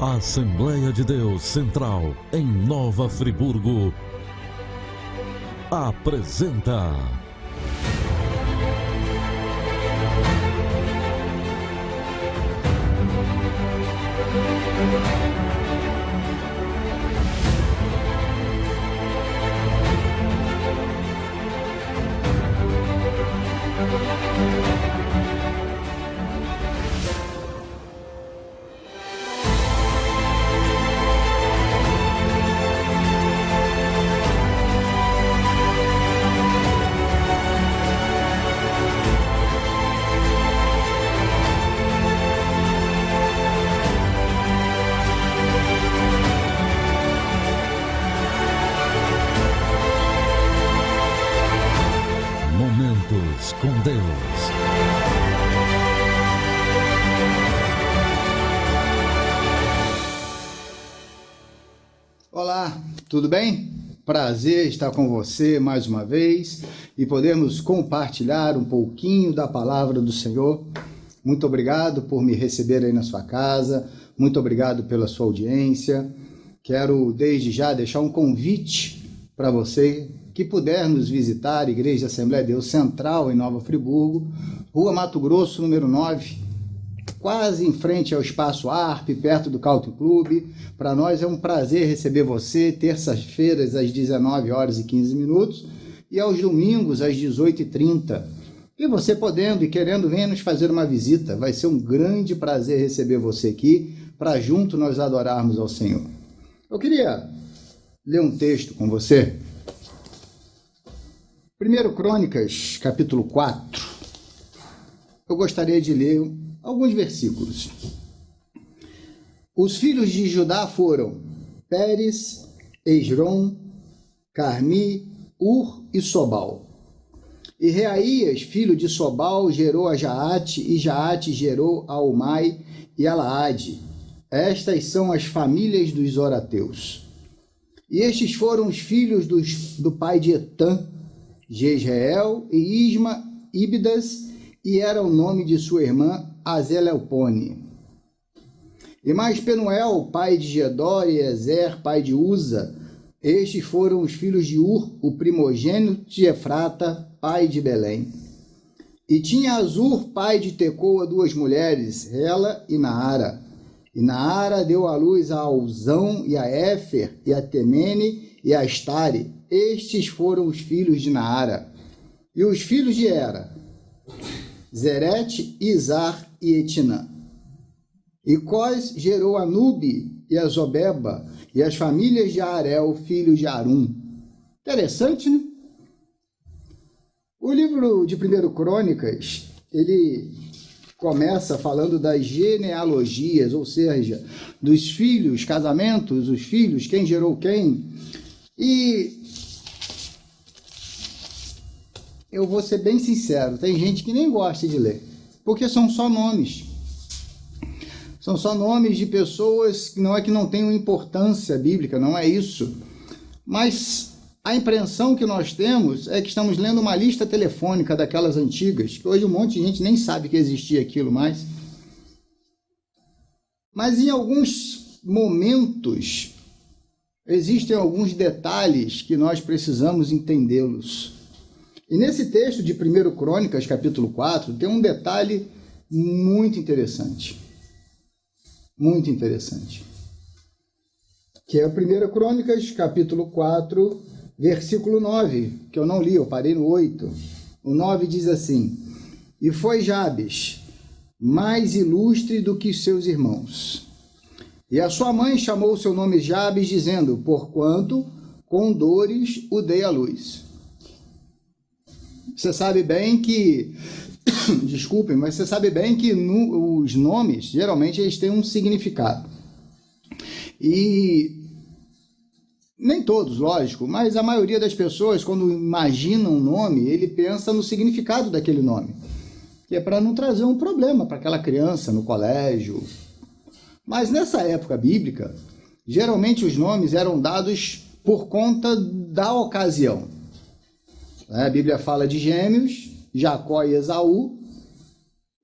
A Assembleia de Deus Central, em Nova Friburgo, apresenta Momentos com Deus. Olá, tudo bem? Prazer estar com você mais uma vez e podermos compartilhar um pouquinho da palavra do Senhor. Muito obrigado por me receber aí na sua casa, muito obrigado pela sua audiência. Quero desde já deixar um convite para você que puder nos visitar, Igreja Assembleia de Deus Central em Nova Friburgo, Rua Mato Grosso, número 9, quase em frente ao Espaço ARP, perto do Country Club. Para nós é um prazer receber você, terças-feiras às 19h15 e aos domingos às 18h30. E você podendo e querendo, venha nos fazer uma visita. Vai ser um grande prazer receber você aqui, para junto nós adorarmos ao Senhor. Eu queria ler um texto com você. 1 Crônicas, capítulo 4. Eu gostaria de ler alguns versículos. Os filhos de Judá foram Pérez, Esrom, Carmi, Ur e Sobal. E Reaías, filho de Sobal, gerou a Jaate, e Jaate gerou a Umai e a Laade. Estas são as famílias dos Zorateus. E estes foram os filhos do pai de Etã, Jezreel e Isma, Ibdas, e era o nome de sua irmã Azelelpone. E mais Penuel, pai de Gedor, e Ezer, pai de Uza. Estes foram os filhos de Ur, o primogênito de Efrata, pai de Belém. E tinha Azur, pai de Tecoa, duas mulheres, Ela e Naara. E Naara deu à luz a Alzão e a Éfer, e a Temene e a Astare. Estes foram os filhos de Naara. E os filhos de Era, Zerete, Izar e Etinã. E Cós gerou a Nubi e a Zobeba, e as famílias de Arel, filho de Arum. Interessante, né? O livro de 1 Crônicas, ele começa falando das genealogias, ou seja, dos filhos, casamentos, os filhos, quem gerou quem. E eu vou ser bem sincero, tem gente que nem gosta de ler, porque são só nomes. São só nomes de pessoas que não tenham importância bíblica, não é isso. Mas a impressão que nós temos é que estamos lendo uma lista telefônica daquelas antigas, que hoje um monte de gente nem sabe que existia aquilo mais. Mas em alguns momentos, existem alguns detalhes que nós precisamos entendê-los. E nesse texto de 1 Crônicas, capítulo 4, tem um detalhe muito interessante. Muito interessante. Que é 1 Crônicas, capítulo 4, versículo 9, que eu não li, eu parei no 8. O 9 diz assim: E foi Jabes mais ilustre do que seus irmãos. E a sua mãe chamou o seu nome Jabes, dizendo: Porquanto com dores o dei à luz. Você sabe bem que, desculpem, mas você sabe bem que os nomes, geralmente, eles têm um significado. E nem todos, lógico, mas a maioria das pessoas, quando imagina um nome, ele pensa no significado daquele nome, que é para não trazer um problema para aquela criança no colégio. Mas nessa época bíblica, geralmente os nomes eram dados por conta da ocasião. A Bíblia fala de gêmeos, Jacó e Esaú.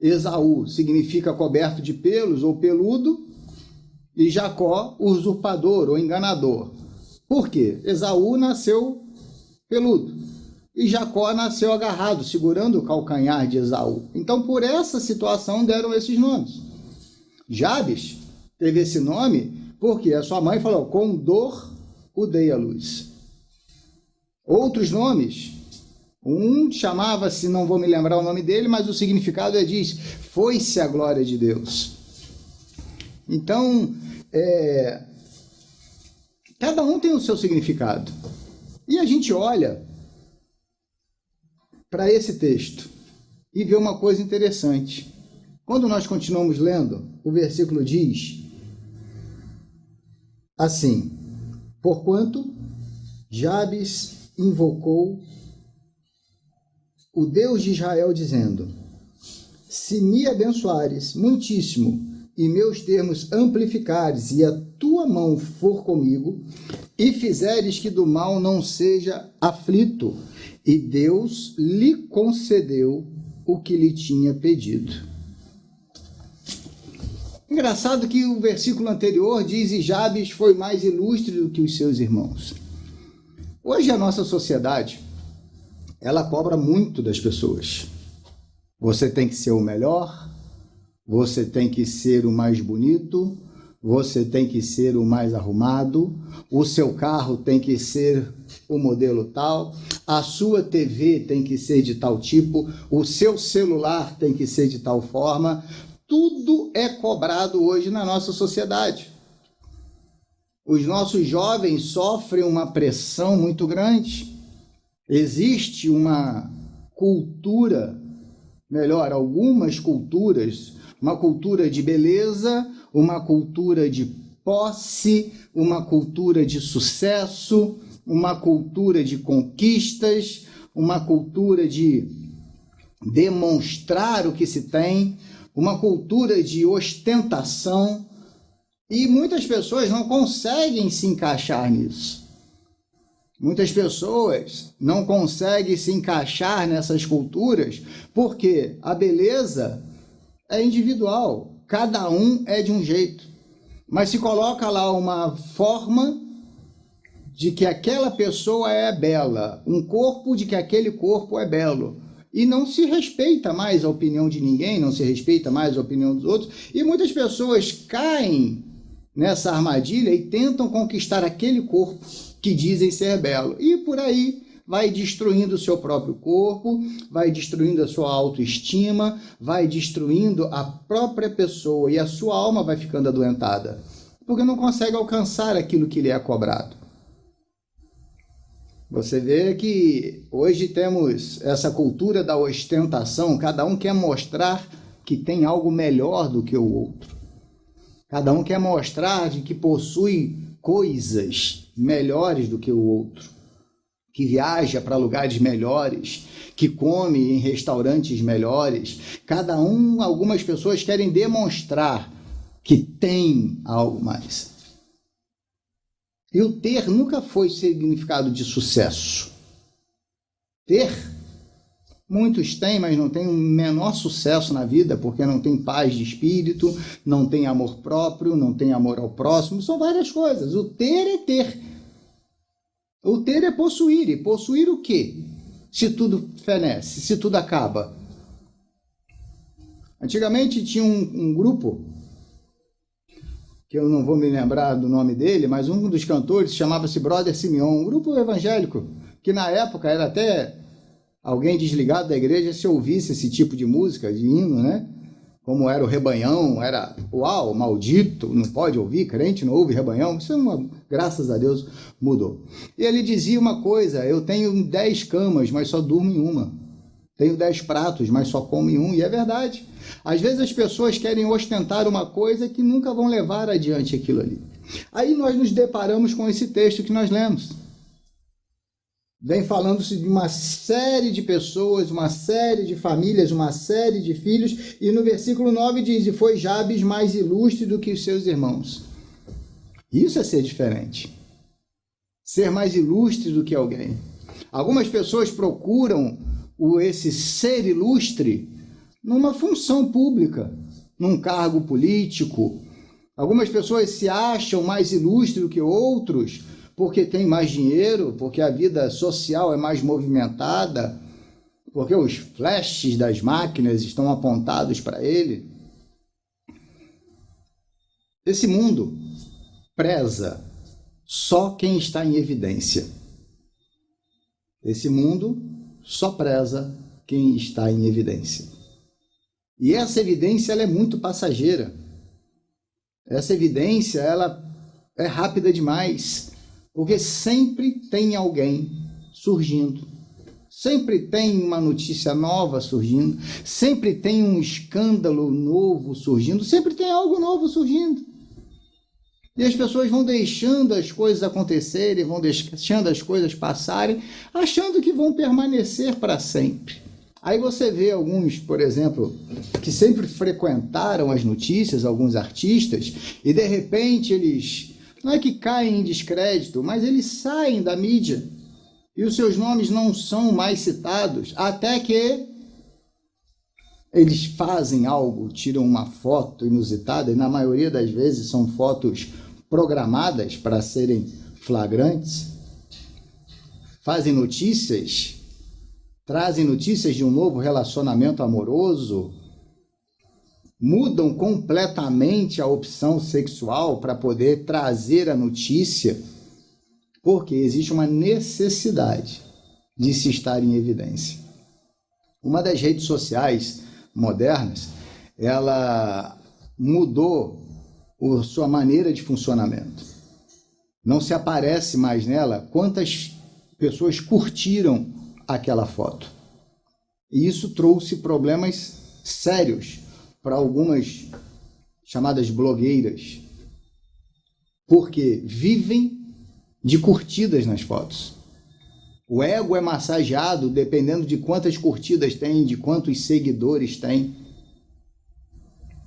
Esaú significa coberto de pelos ou peludo, e Jacó, usurpador ou enganador. Por quê? Esaú nasceu peludo e Jacó nasceu agarrado, segurando o calcanhar de Esaú. Então, por essa situação, deram esses nomes. Jabes teve esse nome porque a sua mãe falou: com dor o dei à luz. Outros nomes, um chamava-se, não vou me lembrar o nome dele, mas o significado diz: foi-se a glória de Deus. Então, cada um tem o seu significado. E a gente olha para esse texto e vê uma coisa interessante. Quando nós continuamos lendo, o versículo diz assim: porquanto Jabes invocou o Deus de Israel, dizendo: se me abençoares muitíssimo e meus termos amplificares, e a tua mão for comigo, e fizeres que do mal não seja aflito. E Deus lhe concedeu o que lhe tinha pedido. Engraçado que o versículo anterior diz: e Jabes foi mais ilustre do que os seus irmãos. Hoje a nossa sociedade, ela cobra muito das pessoas. Você tem que ser o melhor, você tem que ser o mais bonito, você tem que ser o mais arrumado, o seu carro tem que ser o modelo tal, a sua TV tem que ser de tal tipo, o seu celular tem que ser de tal forma. Tudo é cobrado hoje na nossa sociedade. Os nossos jovens sofrem uma pressão muito grande. Existe uma cultura, melhor, algumas culturas, uma cultura de beleza, uma cultura de posse, uma cultura de sucesso, uma cultura de conquistas, uma cultura de demonstrar o que se tem, uma cultura de ostentação, e muitas pessoas não conseguem se encaixar nisso. Muitas pessoas não conseguem se encaixar nessas culturas porque a beleza é individual, cada um é de um jeito, mas se coloca lá uma forma de que aquela pessoa é bela, um corpo de que aquele corpo é belo, e não se respeita mais a opinião de ninguém, não se respeita mais a opinião dos outros, e muitas pessoas caem nessa armadilha e tentam conquistar aquele corpo que dizem ser belo, e por aí vai destruindo o seu próprio corpo, vai destruindo a sua autoestima, vai destruindo a própria pessoa, e a sua alma vai ficando adoentada, porque não consegue alcançar aquilo que lhe é cobrado. Você vê que hoje temos essa cultura da ostentação, cada um quer mostrar que tem algo melhor do que o outro. Cada um quer mostrar de que possui coisas melhores do que o outro, que viaja para lugares melhores, que come em restaurantes melhores. Algumas pessoas querem demonstrar que tem algo mais. E o ter nunca foi significado de sucesso. Ter, muitos têm, mas não têm o menor sucesso na vida, porque não tem paz de espírito, não tem amor próprio, não tem amor ao próximo, são várias coisas. O ter é ter. O ter é possuir. E possuir o quê? Se tudo fenece, se tudo acaba. Antigamente tinha um grupo, que eu não vou me lembrar do nome dele, mas um dos cantores chamava-se Brother Simeon, um grupo evangélico, que na época era até alguém desligado da igreja se ouvisse esse tipo de música, de hino, né? Como era o Rebanhão, era, uau, maldito, não pode ouvir, crente não ouve Rebanhão, isso graças a Deus mudou. E ele dizia uma coisa: eu tenho 10 camas, mas só durmo em uma. Tenho 10 pratos, mas só como em um, e é verdade. Às vezes as pessoas querem ostentar uma coisa que nunca vão levar adiante aquilo ali. Aí nós nos deparamos com esse texto que nós lemos. Vem falando-se de uma série de pessoas, uma série de famílias, uma série de filhos, e no versículo 9 diz: e foi Jabes mais ilustre do que os seus irmãos. Isso é ser diferente. Ser mais ilustre do que alguém. Algumas pessoas procuram esse ser ilustre numa função pública, num cargo político, Algumas pessoas se acham mais ilustres do que outros porque têm mais dinheiro, porque a vida social é mais movimentada, porque os flashes das máquinas estão apontados para ele. Esse mundo preza só quem está em evidência. Esse mundo só preza quem está em evidência. E essa evidência ela é muito passageira. Essa evidência ela é rápida demais, porque sempre tem alguém surgindo. Sempre tem uma notícia nova surgindo, sempre tem um escândalo novo surgindo, sempre tem algo novo surgindo. E as pessoas vão deixando as coisas acontecerem, vão deixando as coisas passarem, achando que vão permanecer para sempre. Aí você vê alguns, por exemplo, que sempre frequentaram as notícias, alguns artistas, e de repente eles, não é que caem em descrédito, mas eles saem da mídia. E os seus nomes não são mais citados, até que eles fazem algo, tiram uma foto inusitada, e na maioria das vezes são fotos programadas para serem flagrantes, fazem notícias, trazem notícias de um novo relacionamento amoroso, mudam completamente a opção sexual para poder trazer a notícia, porque existe uma necessidade de se estar em evidência. Uma das redes sociais modernas, ela mudou a sua maneira de funcionamento. Não se aparece mais nela quantas pessoas curtiram aquela foto. E isso trouxe problemas sérios para algumas chamadas blogueiras, porque vivem de curtidas nas fotos. O ego é massageado dependendo de quantas curtidas tem, de quantos seguidores tem.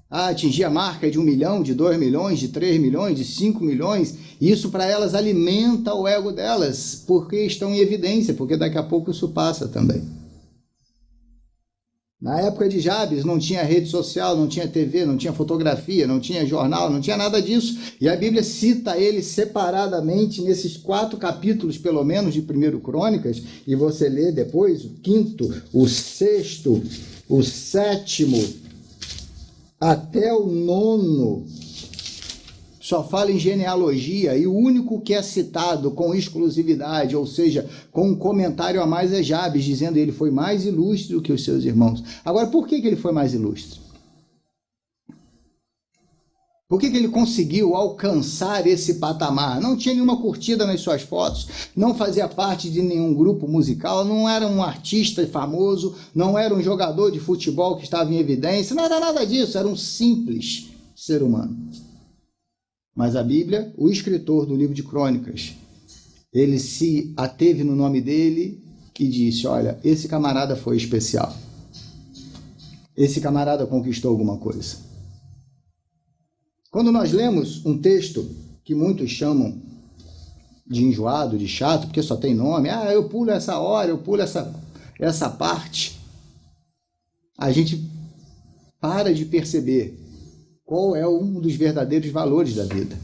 Atingir a marca de 1 milhão, de 2 milhões, de 3 milhões, de 5 milhões, isso para elas alimenta o ego delas, porque estão em evidência, porque daqui a pouco isso passa também. Na época de Jabes não tinha rede social, não tinha TV, não tinha fotografia, não tinha jornal, não tinha nada disso. E a Bíblia cita ele separadamente nesses 4 capítulos, pelo menos, de 1 Crônicas, e você lê depois o 5º, o 6º, o 7º, até o 9º, só fala em genealogia, e o único que é citado com exclusividade, ou seja, com um comentário a mais, é Jabes, dizendo que ele foi mais ilustre do que os seus irmãos. Agora, por que ele foi mais ilustre? Por que ele conseguiu alcançar esse patamar? Não tinha nenhuma curtida nas suas fotos, não fazia parte de nenhum grupo musical, não era um artista famoso, não era um jogador de futebol que estava em evidência, não era nada disso, era um simples ser humano. Mas a Bíblia, o escritor do livro de Crônicas, ele se ateve no nome dele e disse, olha, esse camarada foi especial. Esse camarada conquistou alguma coisa. Quando nós lemos um texto que muitos chamam de enjoado, de chato, porque só tem nome, eu pulo essa hora, eu pulo essa parte, a gente para de perceber qual é um dos verdadeiros valores da vida.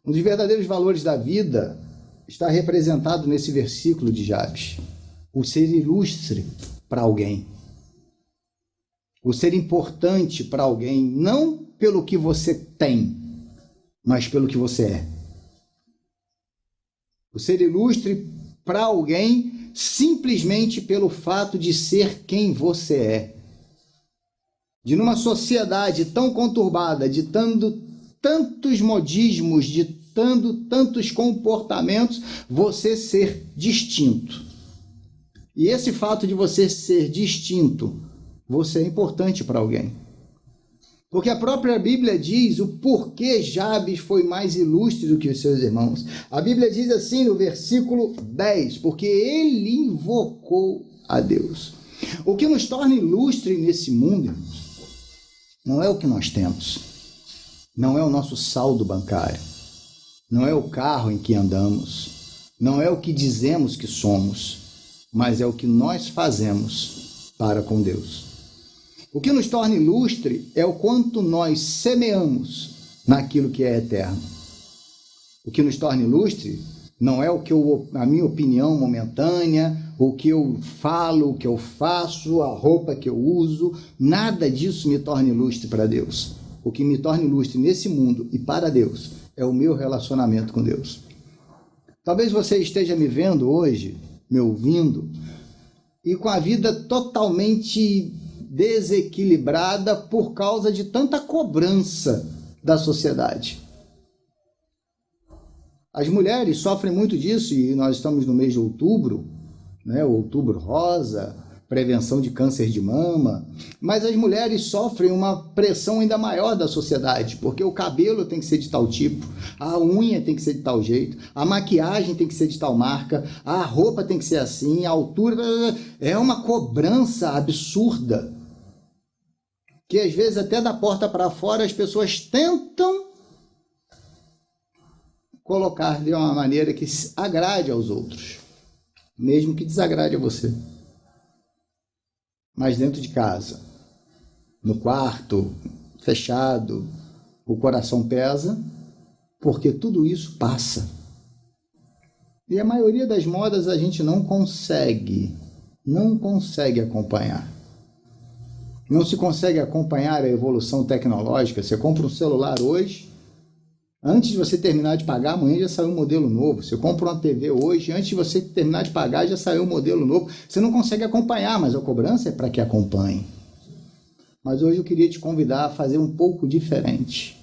Um dos verdadeiros valores da vida está representado nesse versículo de Jabes. O ser ilustre para alguém. O ser importante para alguém, não pelo que você tem, mas pelo que você é. O ser ilustre para alguém simplesmente pelo fato de ser quem você é. De numa sociedade tão conturbada, ditando tantos modismos, ditando tantos comportamentos, você ser distinto. E esse fato de você ser distinto, você é importante para alguém. Porque a própria Bíblia diz o porquê Jabes foi mais ilustre do que os seus irmãos. A Bíblia diz assim no versículo 10, porque ele invocou a Deus. O que nos torna ilustre nesse mundo, irmãos, não é o que nós temos, não é o nosso saldo bancário, não é o carro em que andamos, não é o que dizemos que somos, mas é o que nós fazemos para com Deus. O que nos torna ilustre é o quanto nós semeamos naquilo que é eterno. O que nos torna ilustre não é a minha opinião momentânea, o que eu falo, o que eu faço, a roupa que eu uso, nada disso me torna ilustre para Deus. O que me torna ilustre nesse mundo e para Deus é o meu relacionamento com Deus. Talvez você esteja me vendo hoje, me ouvindo, e com a vida totalmente desequilibrada por causa de tanta cobrança da sociedade. As mulheres sofrem muito disso, e nós estamos no mês de outubro, né? Outubro rosa, prevenção de câncer de mama, mas as mulheres sofrem uma pressão ainda maior da sociedade, porque o cabelo tem que ser de tal tipo, a unha tem que ser de tal jeito, a maquiagem tem que ser de tal marca, a roupa tem que ser assim, a altura... É uma cobrança absurda, que às vezes até da porta para fora as pessoas tentam colocar de uma maneira que agrade aos outros, mesmo que desagrade a você. Mas dentro de casa, no quarto, fechado, o coração pesa, porque tudo isso passa. E a maioria das modas a gente não consegue acompanhar. Não se consegue acompanhar a evolução tecnológica. Você compra um celular hoje, antes de você terminar de pagar, amanhã já saiu um modelo novo. Você compra uma TV hoje, antes de você terminar de pagar, já saiu um modelo novo. Você não consegue acompanhar, mas a cobrança é para que acompanhe. Mas hoje eu queria te convidar a fazer um pouco diferente.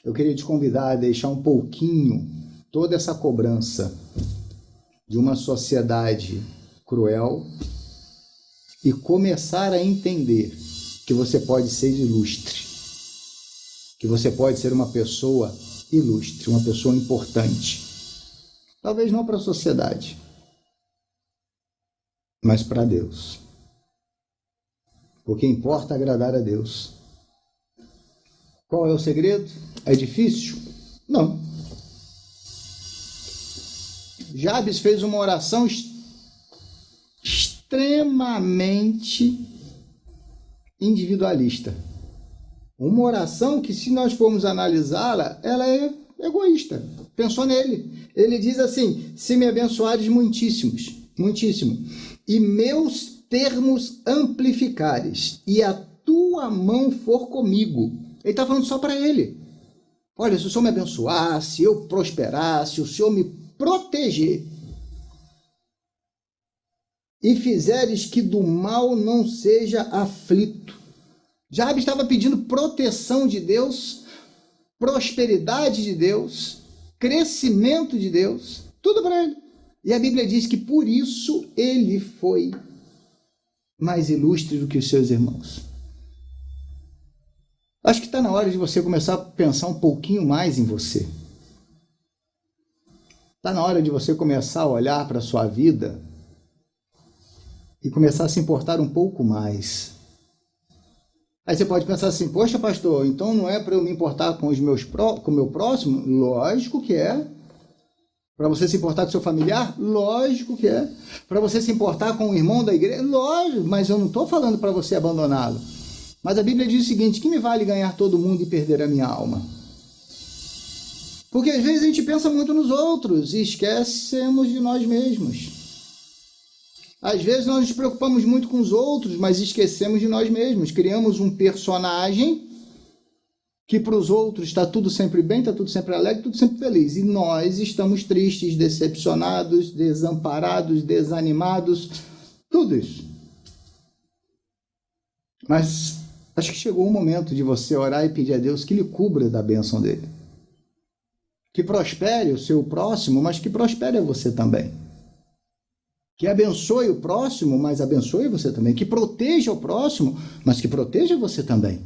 Eu queria te convidar a deixar um pouquinho toda essa cobrança de uma sociedade cruel e começar a entender que você pode ser ilustre. Que você pode ser uma pessoa ilustre, uma pessoa importante. Talvez não para a sociedade, mas para Deus. Porque importa agradar a Deus. Qual é o segredo? É difícil? Não. Jabes fez uma oração extremamente individualista. Uma oração que, se nós formos analisá-la, ela é egoísta. Pensou nele. Ele diz assim: se me abençoares muitíssimo, e meus termos amplificares, e a tua mão for comigo. Ele está falando só para ele. Olha, se o Senhor me abençoar, se eu prosperar, se o Senhor me proteger, e fizeres que do mal não seja aflito. Jabes estava pedindo proteção de Deus, prosperidade de Deus, crescimento de Deus, tudo para ele. E a Bíblia diz que por isso ele foi mais ilustre do que os seus irmãos. Acho que está na hora de você começar a pensar um pouquinho mais em você. Está na hora de você começar a olhar para a sua vida e começar a se importar um pouco mais. Aí você pode pensar assim: poxa, pastor, então não é para eu me importar com o meu próximo? Lógico que é. Para você se importar com seu familiar? Lógico que é. Para você se importar com o irmão da igreja? Lógico, mas eu não estou falando para você abandoná-lo. Mas a Bíblia diz o seguinte: que me vale ganhar todo mundo e perder a minha alma? Porque às vezes a gente pensa muito nos outros e esquecemos de nós mesmos. Às vezes nós nos preocupamos muito com os outros, mas esquecemos de nós mesmos. Criamos um personagem que para os outros está tudo sempre bem, está tudo sempre alegre, tudo sempre feliz. E nós estamos tristes, decepcionados, desamparados, desanimados, tudo isso. Mas acho que chegou o momento de você orar e pedir a Deus que lhe cubra da bênção dele. Que prospere o seu próximo, mas que prospere a você também. Que abençoe o próximo, mas abençoe você também. Que proteja o próximo, mas que proteja você também.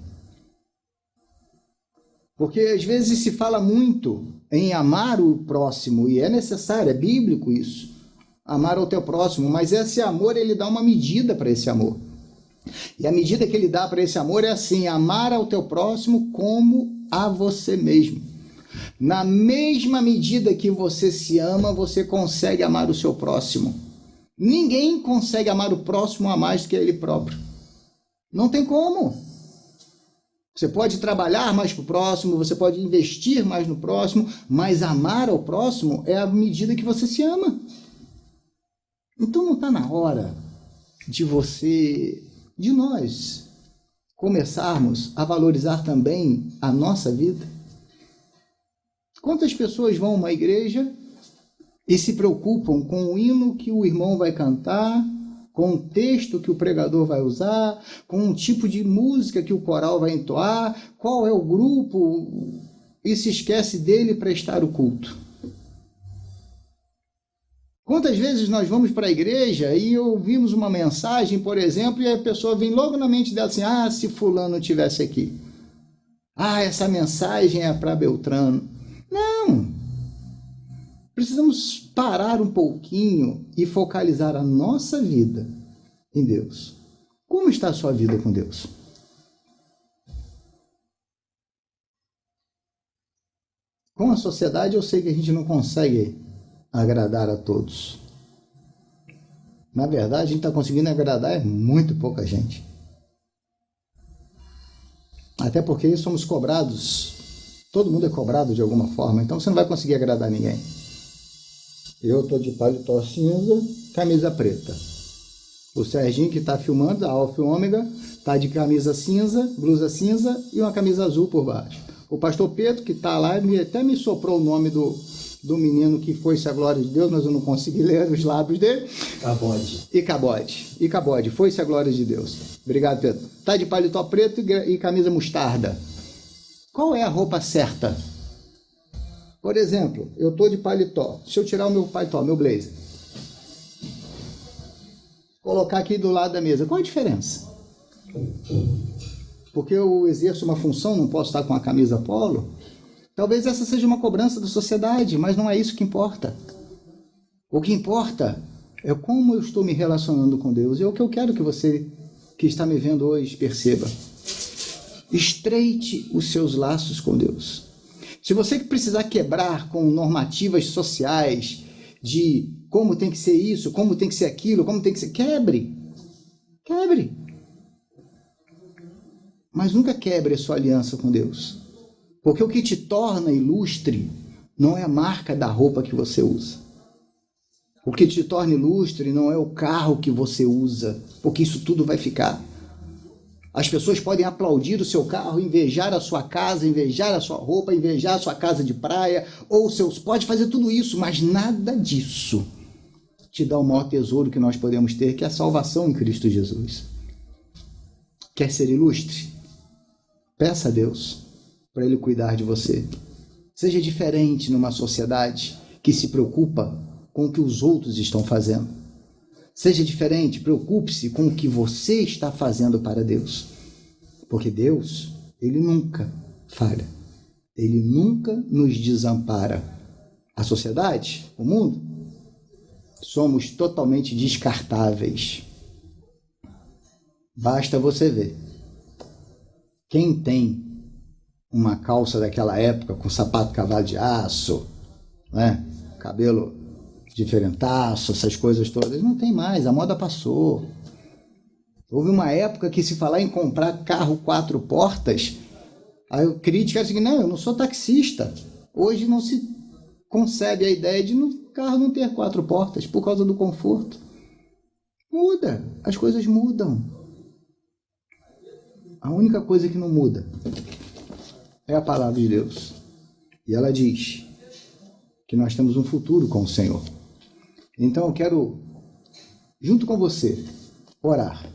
Porque às vezes se fala muito em amar o próximo, e é necessário, é bíblico isso. Amar ao teu próximo, mas esse amor, ele dá uma medida para esse amor. E a medida que ele dá para esse amor é assim: amar ao teu próximo como a você mesmo. Na mesma medida que você se ama, você consegue amar o seu próximo. Ninguém consegue amar o próximo a mais do que ele próprio. Não tem como. Você pode trabalhar mais para o próximo, você pode investir mais no próximo, mas amar ao próximo é à medida que você se ama. Então não está na hora de nós, começarmos a valorizar também a nossa vida? Quantas pessoas vão a uma igreja e se preocupam com o hino que o irmão vai cantar, com o texto que o pregador vai usar, com o tipo de música que o coral vai entoar, qual é o grupo, e se esquece dele prestar o culto? Quantas vezes nós vamos para a igreja e ouvimos uma mensagem, por exemplo, e a pessoa vem logo na mente dela assim, se fulano estivesse aqui. Essa mensagem é para Beltrano. Não! Precisamos parar um pouquinho e focalizar a nossa vida em Deus. Como está a sua vida com Deus? Com a sociedade eu sei que a gente não consegue agradar a todos. Na verdade, a gente está conseguindo agradar muito pouca gente. Até porque somos cobrados. Todo mundo é cobrado de alguma forma, então você não vai conseguir agradar ninguém. Eu estou de paletó cinza, camisa preta. O Serginho, que está filmando, da Alfa e Ômega, está de camisa cinza, blusa cinza e uma camisa azul por baixo. O pastor Pedro, que está lá, até me soprou o nome do menino que foi-se a glória de Deus, mas eu não consegui ler os lábios dele. Cabode. Foi-se a glória de Deus. Obrigado, Pedro. Está de paletó preto e camisa mostarda. Qual é a roupa certa? Por exemplo, eu estou de paletó. Se eu tirar o meu paletó, meu blazer, colocar aqui do lado da mesa, qual a diferença? Porque eu exerço uma função, não posso estar com a camisa polo? Talvez essa seja uma cobrança da sociedade, mas não é isso que importa. O que importa é como eu estou me relacionando com Deus. E é o que eu quero que você, que está me vendo hoje, perceba. Estreite os seus laços com Deus. Se você precisar quebrar com normativas sociais de como tem que ser isso, como tem que ser aquilo, como tem que ser... Quebre. Mas nunca quebre a sua aliança com Deus. Porque o que te torna ilustre não é a marca da roupa que você usa. O que te torna ilustre não é o carro que você usa, porque isso tudo vai ficar. As pessoas podem aplaudir o seu carro, invejar a sua casa, invejar a sua roupa, invejar a sua casa de praia, ou seus... Pode fazer tudo isso, mas nada disso te dá o maior tesouro que nós podemos ter, que é a salvação em Cristo Jesus. Quer ser ilustre? Peça a Deus para Ele cuidar de você. Seja diferente numa sociedade que se preocupa com o que os outros estão fazendo. Seja diferente, preocupe-se com o que você está fazendo para Deus. Porque Deus, Ele nunca falha. Ele nunca nos desampara. A sociedade, o mundo, somos totalmente descartáveis. Basta você ver. Quem tem uma calça daquela época com sapato cavalo de aço, né? Cabelo diferentaço, essas coisas todas, não tem mais, a moda passou. Houve uma época que se falar em comprar carro 4 portas, a crítica é assim, não, eu não sou taxista. Hoje não se concebe a ideia de no carro não ter 4 portas por causa do conforto. Muda, as coisas mudam. A única coisa que não muda é a palavra de Deus. E ela diz que nós temos um futuro com o Senhor. Então eu quero, junto com você, orar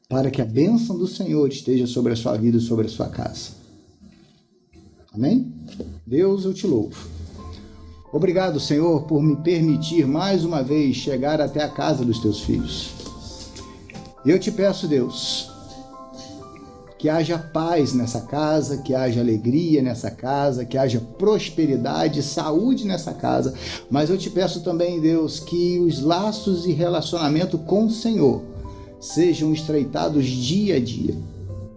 para que a bênção do Senhor esteja sobre a sua vida e sobre a sua casa. Amém? Deus, eu te louvo. Obrigado, Senhor, por me permitir mais uma vez chegar até a casa dos teus filhos. Eu te peço, Deus, que haja paz nessa casa, que haja alegria nessa casa, que haja prosperidade, saúde nessa casa. Mas eu te peço também, Deus, que os laços de relacionamento com o Senhor sejam estreitados dia a dia.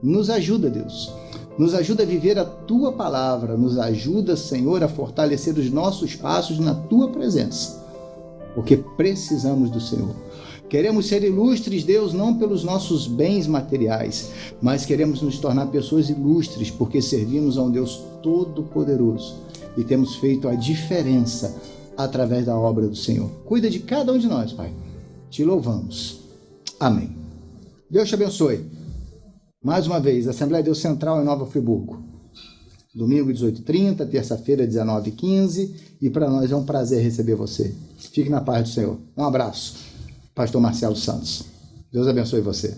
Nos ajuda, Deus. Nos ajuda a viver a Tua palavra. Nos ajuda, Senhor, a fortalecer os nossos passos na Tua presença. Porque precisamos do Senhor. Queremos ser ilustres, Deus, não pelos nossos bens materiais, mas queremos nos tornar pessoas ilustres porque servimos a um Deus todo-poderoso e temos feito a diferença através da obra do Senhor. Cuida de cada um de nós, Pai. Te louvamos. Amém. Deus te abençoe. Mais uma vez, Assembleia de Deus Central em Nova Friburgo. Domingo, 18h30, terça-feira, 19h15. E para nós é um prazer receber você. Fique na paz do Senhor. Um abraço. Pastor Marcelo Santos. Deus abençoe você.